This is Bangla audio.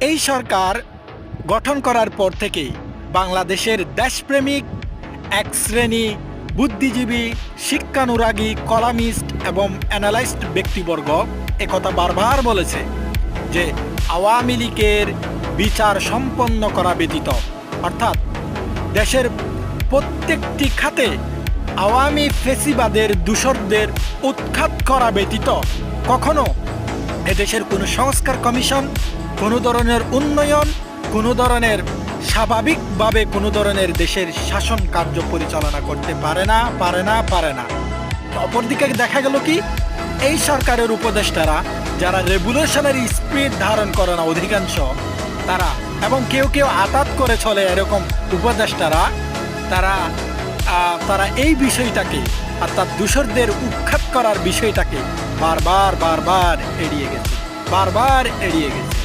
এই সরকার গঠন করার পর থেকেই বাংলাদেশের দেশপ্রেমিক এক শ্রেণী বুদ্ধিজীবী, শিক্ষানুরাগী, কলামিস্ট এবং অ্যানালাইস্ট ব্যক্তিবর্গ একথা বারবার বলেছে যে আওয়ামী লীগের বিচার সম্পন্ন করা ব্যতীত, অর্থাৎ দেশের প্রত্যেকটি খাতে আওয়ামী ফেসিবাদের দূষরদের উৎখাত করা ব্যতীত কখনো এদেশের কোনো সংস্কার কমিশন, কোনো ধরনের উন্নয়ন, কোনো ধরনের স্বাভাবিকভাবে কোনো ধরনের দেশের শাসন কার্য পরিচালনা করতে পারে না। অপরদিকে দেখা গেল কি, এই সরকারের উপদেষ্টারা যারা রেভলিউশনারি স্পিরিট ধারণ করে না অধিকাংশ, তারা এবং কেউ কেউ আতাত করে চলে এরকম উপদেষ্টারা, তারা এই বিষয়টাকে অর্থাৎ দূষরদের উৎখাত করার বিষয়টাকে বারবার এড়িয়ে গেছে।